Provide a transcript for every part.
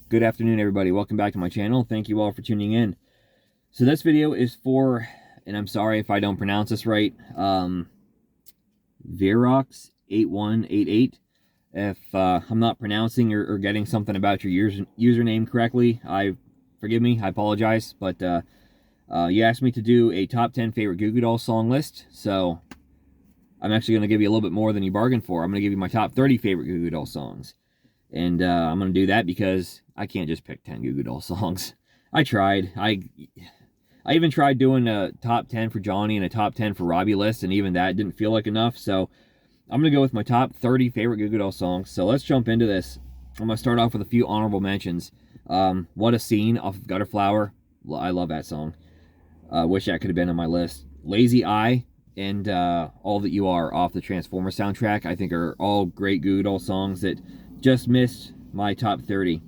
Good afternoon, everybody. Welcome back to my channel. Thank you all for tuning in. So this video is for, and I'm sorry if I don't pronounce this right, Verox8188. If I'm not pronouncing or getting something about your username correctly, forgive me, I apologize. But you asked me to do a top 10 favorite Goo Goo Dolls song list, so I'm actually going to give you a little bit more than you bargained for. I'm going to give you my top 30 favorite Goo Goo Dolls songs. And I'm going to do that because I can't just pick 10 Goo Goo Dolls songs. I tried. I even tried doing a top 10 for Johnny and a top 10 for Robbie list, and even that didn't feel like enough. So I'm going to go with my top 30 favorite Goo Goo Dolls songs. So let's jump into this. I'm going to start off with a few honorable mentions. What a Scene off of Gutter Flower. I love that song. Wish that could have been on my list. Lazy Eye and All That You Are off the Transformers soundtrack, I think are all great Goo Goo Dolls songs that just missed my top 30.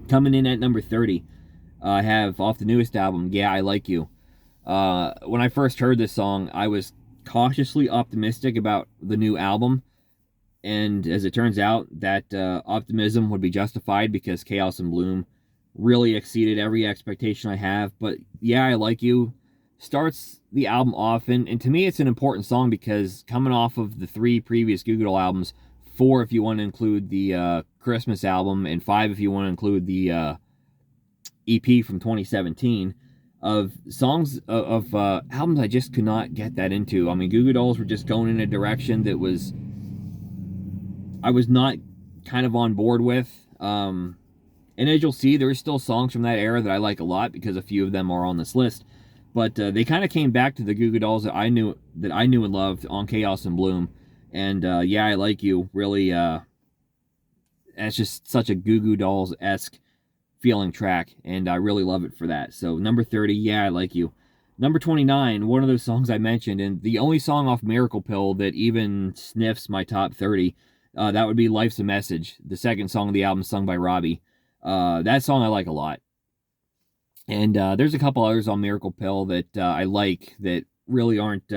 Coming in at number 30, I have off the newest album, Yeah, I Like You. When I first heard this song, I was cautiously optimistic about the new album, and as it turns out, that optimism would be justified because Chaos and Bloom really exceeded every expectation I have. But Yeah, I Like You starts the album off, and to me it's an important song because coming off of the 3 previous Goo Goo Dolls albums, 4 if you want to include the Christmas album, and 5 if you want to include the EP from 2017, of songs of albums I just could not get that into. I mean, Goo Goo Dolls were just going in a direction that I was not kind of on board with. And as you'll see, there's still songs from that era that I like a lot because a few of them are on this list. But they kind of came back to the Goo Goo Dolls that I knew and loved on Chaos and Bloom. And Yeah, I Like You really, it's just such a Goo Goo Dolls-esque feeling track, and I really love it for that. So number 30, Yeah, I Like You. Number 29, one of those songs I mentioned, and the only song off Miracle Pill that even sniffs my top 30, that would be Life's a Message, the second song of the album sung by Robbie. That song I like a lot. And there's a couple others on Miracle Pill that I like that really aren't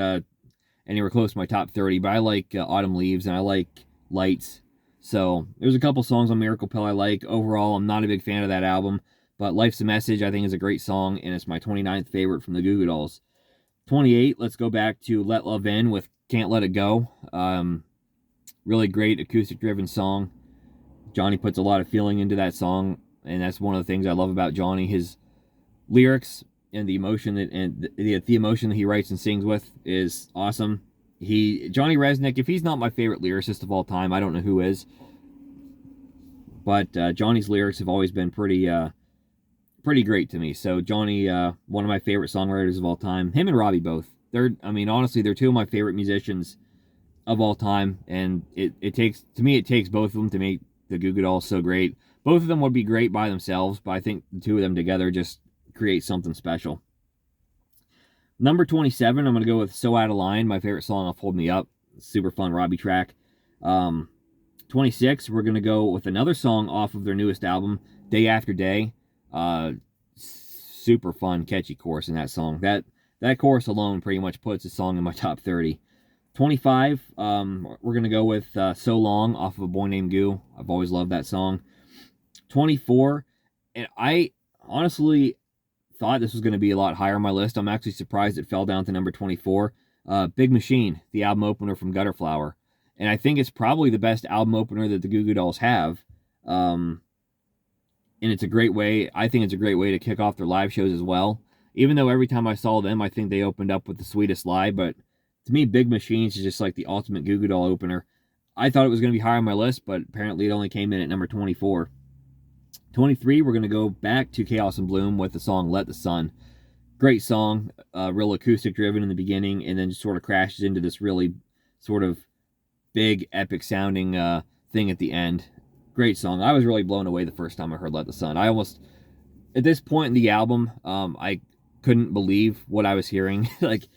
anywhere close to my top 30, but I like Autumn Leaves and I like Lights. So there's a couple songs on Miracle Pill I like. Overall, I'm not a big fan of that album, but Life's a Message I think is a great song, and it's my 29th favorite from the Goo Goo Dolls. 28, let's go back to Let Love In with Can't Let It Go. Really great acoustic-driven song. Johnny puts a lot of feeling into that song, and that's one of the things I love about Johnny. His lyrics and the emotion the emotion that he writes and sings with is awesome. Johnny Resnick, if he's not my favorite lyricist of all time, I don't know who is. But Johnny's lyrics have always been pretty great to me. So Johnny, one of my favorite songwriters of all time. Him and Robbie both. Honestly, they're 2 of my favorite musicians of all time, and it takes both of them to make the Goo Goo Dolls so great. Both of them would be great by themselves, but I think the 2 of them together just create something special. Number 27, I'm going to go with So Out of Line, my favorite song off Hold Me Up. Super fun Robbie track. 26, we're going to go with another song off of their newest album, Day After Day. Super fun, catchy chorus in that song. That chorus alone pretty much puts the song in my top 30. 25, we're going to go with So Long off of A Boy Named Goo. I've always loved that song. 24, and I honestly thought this was going to be a lot higher on my list. I'm actually surprised it fell down to number 24. Big Machine, the album opener from Gutter Flower. And I think it's probably the best album opener that the Goo Goo Dolls have. And it's a great way, I think it's a great way to kick off their live shows as well. Even though every time I saw them, I think they opened up with The Sweetest Lie. But to me, Big Machines is just like the ultimate Goo Goo Doll opener. I thought it was going to be higher on my list, but apparently it only came in at number 24. 23, we're going to go back to Chaos and Bloom with the song Let the Sun. Great song, real acoustic driven in the beginning, and then just sort of crashes into this really sort of big, epic sounding thing at the end. Great song. I was really blown away the first time I heard Let the Sun. At this point in the album, I couldn't believe what I was hearing. Like,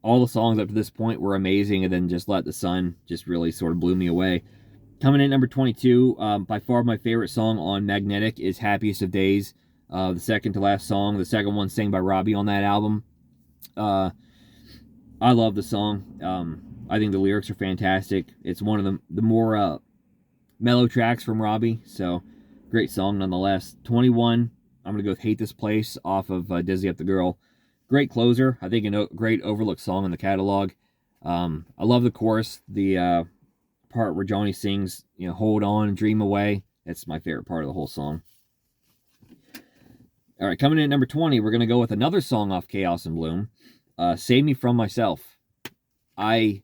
all the songs up to this point were amazing, and then just Let the Sun just really sort of blew me away. Coming in number 22, by far my favorite song on Magnetic is Happiest of Days. The second to last song. The second one sang by Robbie on that album. I love the song. I think the lyrics are fantastic. It's one of the more mellow tracks from Robbie, so Great song nonetheless. 21, I'm going to go with Hate This Place off of Dizzy Up the Girl. Great closer. I think a great overlooked song in the catalog. I love the chorus, the part where Johnny sings, hold on, dream away. That's my favorite part of the whole song. All right, coming in at number 20, we're going to go with another song off Chaos and Bloom, Save Me From Myself. I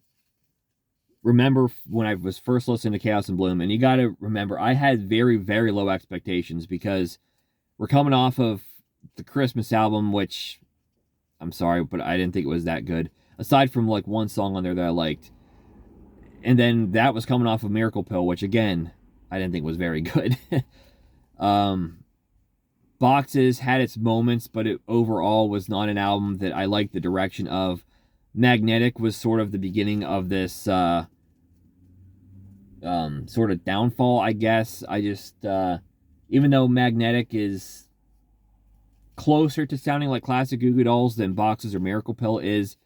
remember when I was first listening to Chaos and Bloom, and you got to remember, I had very, very low expectations because we're coming off of the Christmas album, which, I'm sorry, but I didn't think it was that good, aside from like one song on there that I liked. And then that was coming off of Miracle Pill, which again, I didn't think was very good. Boxes had its moments, but it overall was not an album that I liked the direction of. Magnetic was sort of the beginning of this sort of downfall, I guess. I just, even though Magnetic is closer to sounding like classic Goo Goo Dolls than Boxes or Miracle Pill is,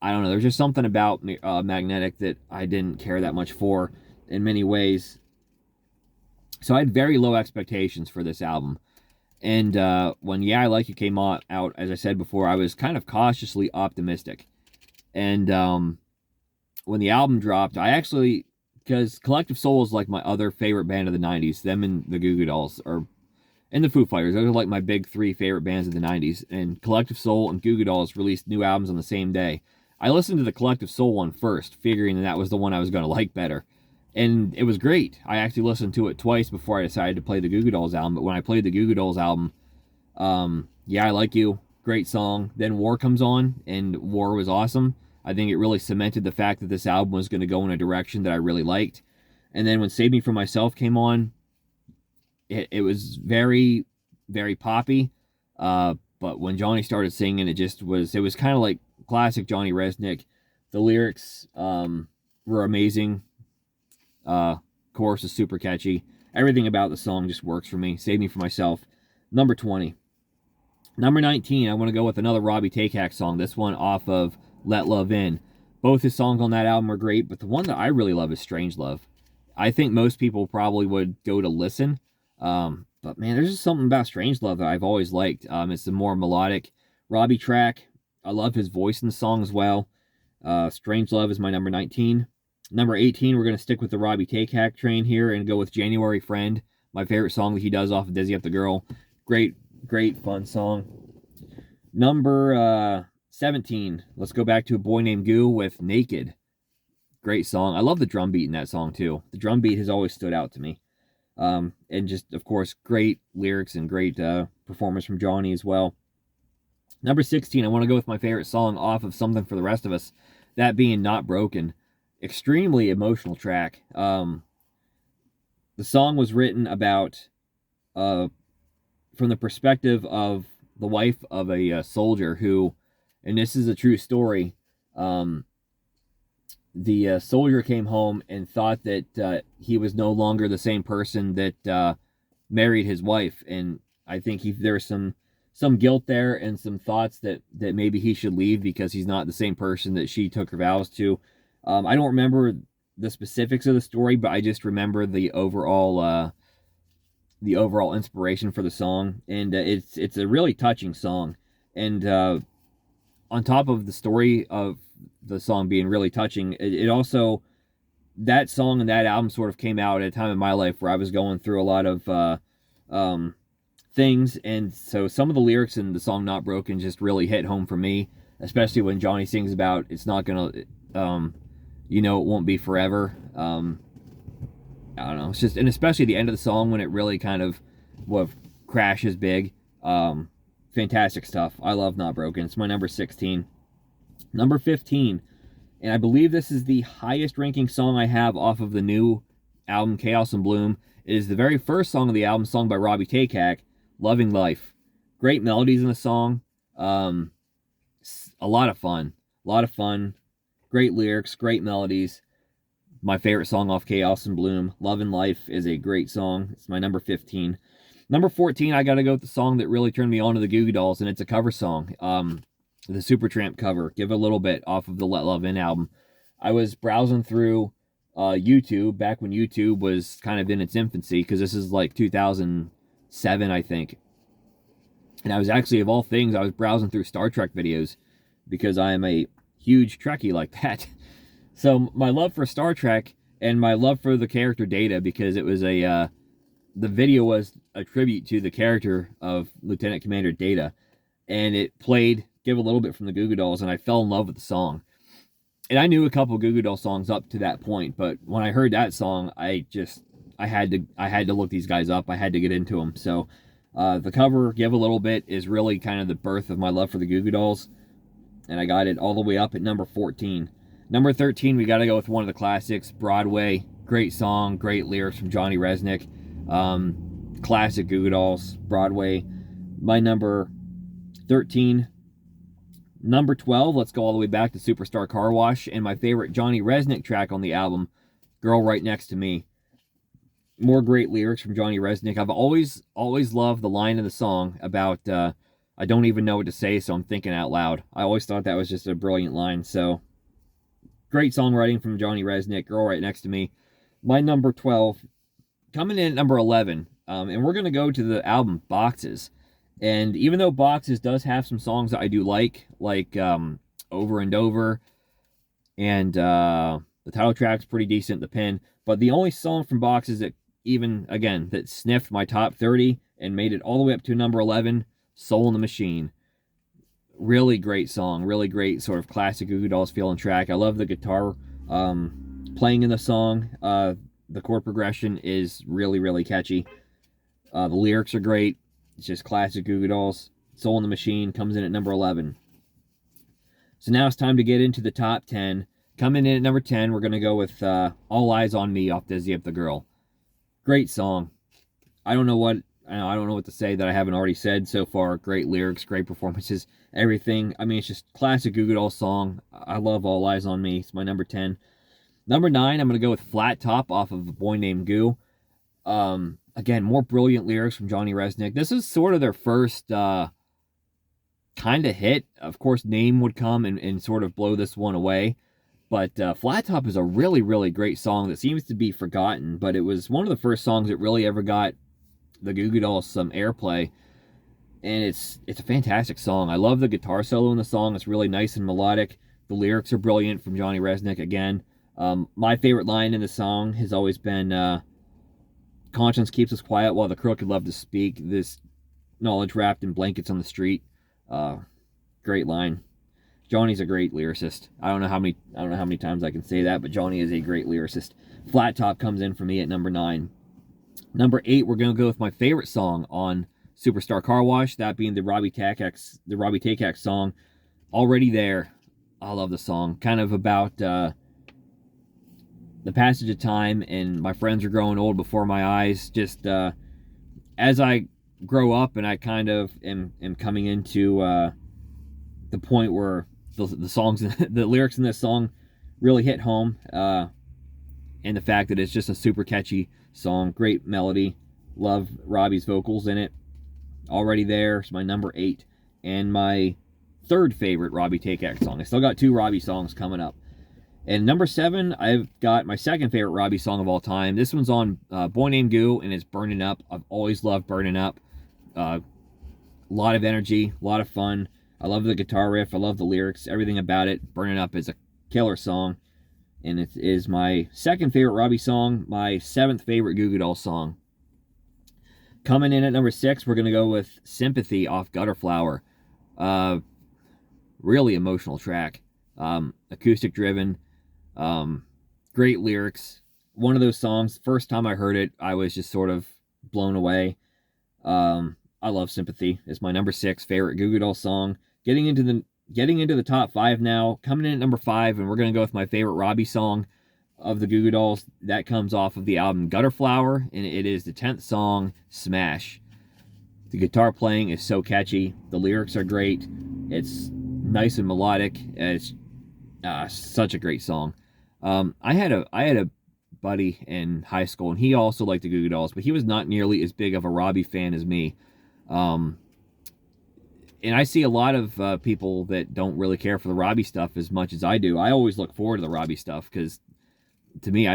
I don't know, there's just something about Magnetic that I didn't care that much for in many ways. So I had very low expectations for this album. And when Yeah, I Like You came out, as I said before, I was kind of cautiously optimistic. And when the album dropped, I actually, because Collective Soul is like my other favorite band of the 90s, them and the Goo Goo Dolls, and the Foo Fighters. Those are like my big three favorite bands of the 90s. And Collective Soul and Goo Goo Dolls released new albums on the same day. I listened to the Collective Soul one first, figuring that was the one I was going to like better. And it was great. I actually listened to it twice before I decided to play the Goo Goo Dolls album. But when I played the Goo Goo Dolls album, Yeah, I Like You, great song. Then War comes on, and War was awesome. I think it really cemented the fact that this album was going to go in a direction that I really liked. And then when Save Me From Myself came on, it was very, very poppy. But when Johnny started singing, it was kind of like classic Johnny Resnick. The lyrics were amazing. Chorus is super catchy. Everything about the song just works for me. Save Me From Myself. Number 20. Number 19, I want to go with another Robbie Takak song. This one off of Let Love In. Both his songs on that album are great, but the one that I really love is Strange Love. I think most people probably would go to listen. But man, there's just something about Strange Love that I've always liked. It's a more melodic Robbie track. I love his voice in the song as well. Strange Love is my number 19. Number 18, we're going to stick with the Robbie Takak train here and go with January Friend, my favorite song that he does off of Dizzy Up the Girl. Great, great, fun song. Number 17, let's go back to A Boy Named Goo with Naked. Great song. I love the drum beat in that song, too. The drum beat has always stood out to me. And just, of course, great lyrics and great performance from Johnny as well. Number 16, I want to go with my favorite song off of Something for the Rest of Us, that being Not Broken. Extremely emotional track. The song was written about from the perspective of the wife of a soldier who, and this is a true story, the soldier came home and thought that he was no longer the same person that married his wife, and I think there was some guilt there and some thoughts that maybe he should leave because he's not the same person that she took her vows to. I don't remember the specifics of the story, but I just remember the overall inspiration for the song, and it's a really touching song. And on top of the story of the song being really touching, it also, that song and that album sort of came out at a time in my life where I was going through a lot of things, and so some of the lyrics in the song Not Broken just really hit home for me, especially when Johnny sings about it's not gonna it won't be forever. I don't know, it's just, and especially the end of the song when it really kind of crashes big. Fantastic stuff. I love Not Broken. It's my number 16. Number 15, and I believe this is the highest ranking song I have off of the new album Chaos and Bloom. It is the very first song of the album, sung by Robbie Takak, Loving Life. Great melodies in the song. A lot of fun. Great lyrics, great melodies. My favorite song off Chaos and Bloom, Loving Life, is a great song. It's my number 15. Number 14, I gotta go with the song that really turned me on to the Goo Goo Dolls, and it's a cover song. The Supertramp cover, Give a Little Bit, off of the Let Love In album. I was browsing through YouTube, back when YouTube was kind of in its infancy, because this is like 2007, I think. And I was actually, of all things, I was browsing through Star Trek videos because I am a huge Trekkie like that. So my love for Star Trek and my love for the character Data, because it was the video was a tribute to the character of Lieutenant Commander Data, and it played Give a Little Bit from the Goo Goo Dolls, and I fell in love with the song. And I knew a couple of Goo Goo Doll songs up to that point, but when I heard that song, I had to look these guys up. I had to get into them. So the cover, Give a Little Bit, is really kind of the birth of my love for the Goo Goo Dolls, and I got it all the way up at number 14. Number 13, we got to go with one of the classics, Broadway. Great song, great lyrics from Johnny Resnick. Classic Goo Goo Dolls, Broadway. My number 13. Number 12, let's go all the way back to Superstar Car Wash, and my favorite Johnny Resnick track on the album, Girl Right Next to Me. More great lyrics from Johnny Resnick. I've always loved the line in the song about, I don't even know what to say, so I'm thinking out loud. I always thought that was just a brilliant line, so great songwriting from Johnny Resnick, Girl Right Next to Me. My number 12, coming in at number 11, and we're going to go to the album Boxes. And even though Boxes does have some songs that I do like Over and Over, and the title track's pretty decent, The Pin, but the only song from Boxes that that sniffed my top 30 and made it all the way up to number 11, Soul in the Machine. Really great song, really great sort of classic Goo Goo Dolls feeling track. I love the guitar playing in the song. The chord progression is really, really catchy. The lyrics are great. It's just classic Goo Goo Dolls. Soul in the Machine comes in at number 11. So now it's time to get into the top 10. Coming in at number 10, we're going to go with All Eyes on Me off Dizzy Up the Girl. Great song. I don't know what to say that I haven't already said so far. Great lyrics, great performances, everything. I mean, it's just classic Goo Goo Dolls song. I love All Eyes on Me. It's my number 10. Number 9, I'm going to go with Flat Top off of A Boy Named Goo. Again, more brilliant lyrics from Johnny Resnick. This is sort of their first kind of hit. Of course, Name would come and sort of blow this one away. But Flat Top is a really, really great song that seems to be forgotten. But it was one of the first songs that really ever got the Goo Goo Dolls some airplay. And it's a fantastic song. I love the guitar solo in the song. It's really nice and melodic. The lyrics are brilliant from Johnny Resnick again. My favorite line in the song has always been... Conscience keeps us quiet while the crooked love to speak. This knowledge wrapped in blankets on the street. Great line. Johnny's a great lyricist. I don't know how many times I can say that, but Johnny is a great lyricist. Flat Top comes in for me at number 9. Number 8, we're gonna go with my favorite song on Superstar Car Wash, that being the Robbie Take song, Already There. I love the song. Kind of about the passage of time, and my friends are growing old before my eyes. Just as I grow up and I kind of am coming into the point where the songs, the lyrics in this song really hit home, and the fact that it's just a super catchy song, great melody. Love Robbie's vocals in it. Already There is my number 8, and my third favorite Robbie Take song. I still got 2 Robbie songs coming up. And number 7, I've got my second favorite Robbie song of all time. This one's on Boy Named Goo, and it's Burning Up. I've always loved Burning Up. A lot of energy, a lot of fun. I love the guitar riff. I love the lyrics. Everything about it. Burning Up is a killer song. And it is my second favorite Robbie song, my 7th favorite Goo Goo Dolls song. Coming in at number 6, we're going to go with Sympathy off Gutter Flower. Really emotional track. Acoustic driven. Great lyrics. One of those songs, first time I heard it, I was just sort of blown away. I love Sympathy. It's my number 6 favorite Goo Goo Dolls song. Getting into the top 5 now. Coming in at number 5, and we're going to go with my favorite Robbie song of the Goo Goo Dolls. That comes off of the album Gutter Flower, and it is the 10th song, Smash. The guitar playing is so catchy. The lyrics are great. It's nice and melodic. It's such a great song. I had a buddy in high school, and he also liked the Goo Goo Dolls, but he was not nearly as big of a Robbie fan as me. And I see a lot of people that don't really care for the Robbie stuff as much as I do. I always look forward to the Robbie stuff because to me,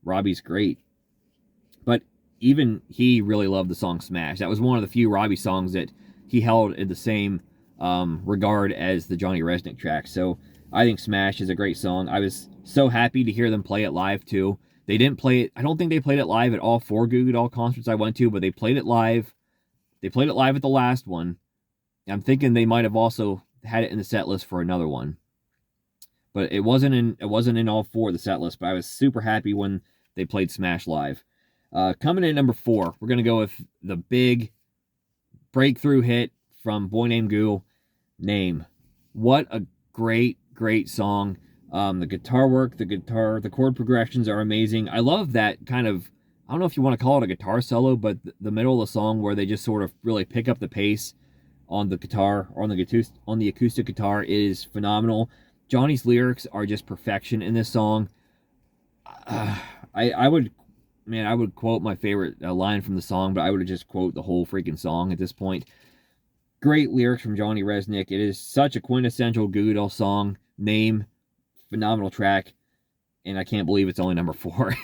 Robbie's great. But even he really loved the song Smash. That was one of the few Robbie songs that he held in the same regard as the Johnny Resnick track. So I think Smash is a great song. I was so happy to hear them play it live too. They didn't play it. I don't think they played it live at all 4 Goo Goo Doll concerts I went to, but they played it live. They played it live at the last one. I'm thinking they might have also had it in the set list for another one. But it wasn't in all 4 of the set list, but I was super happy when they played Smash live. Coming in at number 4, we're going to go with the big breakthrough hit from Boy Named Goo, Name. What a great, great song. The guitar work, the chord progressions are amazing. I love that kind of, I don't know if you want to call it a guitar solo, but the middle of the song where they just sort of really pick up the pace on the guitar or on the acoustic guitar is phenomenal. Johnny's lyrics are just perfection in this song. I would quote my favorite line from the song, but I would just quote the whole freaking song at this point. Great lyrics from Johnny Resnick. It is such a quintessential Goo Goo Dolls song. Name, phenomenal track, and I can't believe it's only number 4.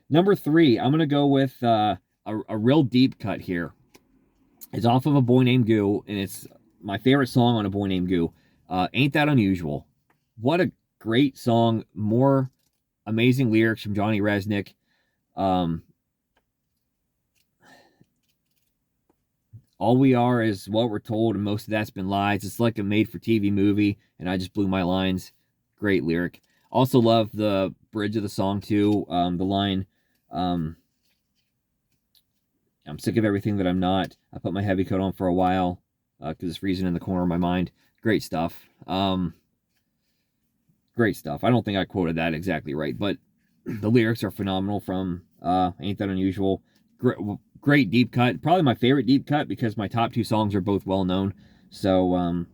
Number 3, I'm going to go with a real deep cut here. It's off of A Boy Named Goo, and it's my favorite song on A Boy Named Goo. Ain't That Unusual. What a great song. More amazing lyrics from Johnny Resnick. All we are is what we're told, and most of that's been lies. It's like a made-for-TV movie, and I just blew my lines. Great lyric. Also love the bridge of the song, too. The line, I'm sick of everything that I'm not. I put my heavy coat on for a while because it's freezing in the corner of my mind. Great stuff. Great stuff. I don't think I quoted that exactly right, but the lyrics are phenomenal from Ain't That Unusual. Great deep cut. Probably my favorite deep cut because my top 2 songs are both well known. So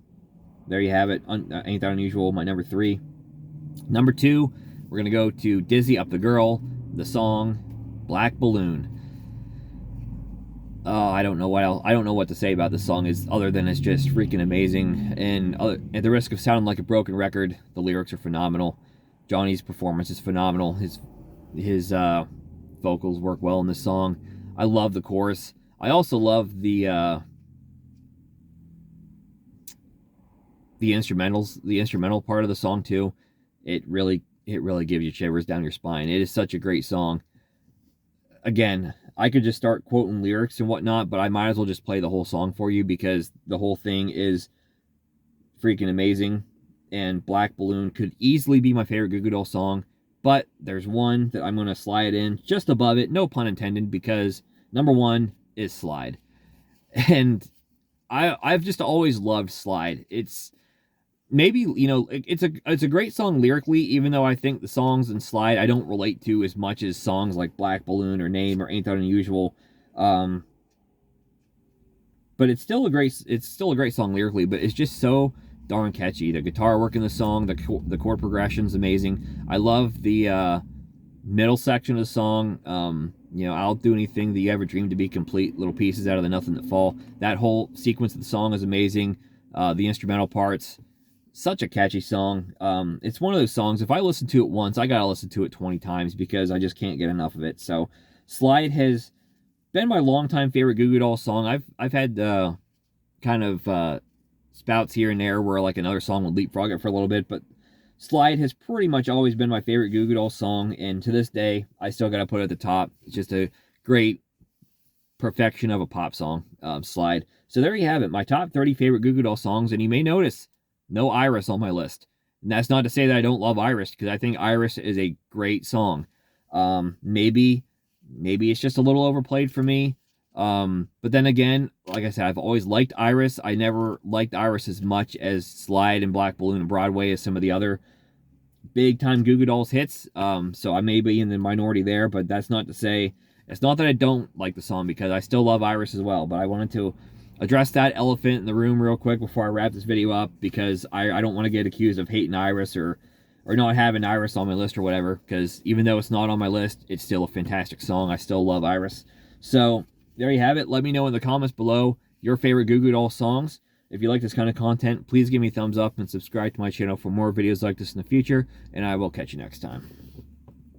there you have it. Ain't That Unusual, my number 3. Number 2, we're going to go to Dizzy Up the Girl, the song Black Balloon. I don't know what else. I don't know what to say about this song other than it's just freaking amazing. And at the risk of sounding like a broken record, the lyrics are phenomenal. Johnny's performance is phenomenal. His vocals work well in this song. I love the chorus. I also love the instrumental part of the song too. It really gives you shivers down your spine. It is such a great song. Again, I could just start quoting lyrics and whatnot, but I might as well just play the whole song for you because the whole thing is freaking amazing. And Black Balloon could easily be my favorite Goo Goo Dolls song, but there's one that I'm going to slide in just above it, no pun intended, because number 1 is Slide. And I've just always loved Slide. It's maybe, it's a great song lyrically, even though I think the songs in Slide I don't relate to as much as songs like Black Balloon or Name or Ain't That Unusual. But it's still a great song lyrically, but it's just so darn catchy. The guitar work in the song, the chord progression's amazing. I love the middle section of the song. I'll do anything that you ever dreamed to be complete, little pieces out of the nothing that fall. That whole sequence of the song is amazing. The instrumental parts, such a catchy song. It's one of those songs, if I listen to it once, I gotta listen to it 20 times because I just can't get enough of it. So Slide has been my longtime favorite Goo Goo Dolls song. I've had kind of spouts here and there where like another song would leapfrog it for a little bit, but Slide has pretty much always been my favorite Goo Goo Dolls song, and to this day, I still gotta put it at the top. It's just a great perfection of a pop song, Slide. So there you have it, my top 30 favorite Goo Goo Dolls songs, and you may notice no Iris on my list. And that's not to say that I don't love Iris, because I think Iris is a great song. Maybe it's just a little overplayed for me. But then again, like I said, I've always liked Iris. I never liked Iris as much as Slide and Black Balloon and Broadway as some of the other big-time Goo Goo Dolls hits. So I may be in the minority there, but that's not to say... It's not that I don't like the song, because I still love Iris as well, but I wanted to address that elephant in the room real quick before I wrap this video up, because I don't want to get accused of hating Iris or not having Iris on my list or whatever, because even though it's not on my list, it's still a fantastic song. I still love Iris. So there you have it. Let me know in the comments below your favorite Goo Goo Dolls songs. If you like this kind of content, please give me a thumbs up and subscribe to my channel for more videos like this in the future, and I will catch you next time.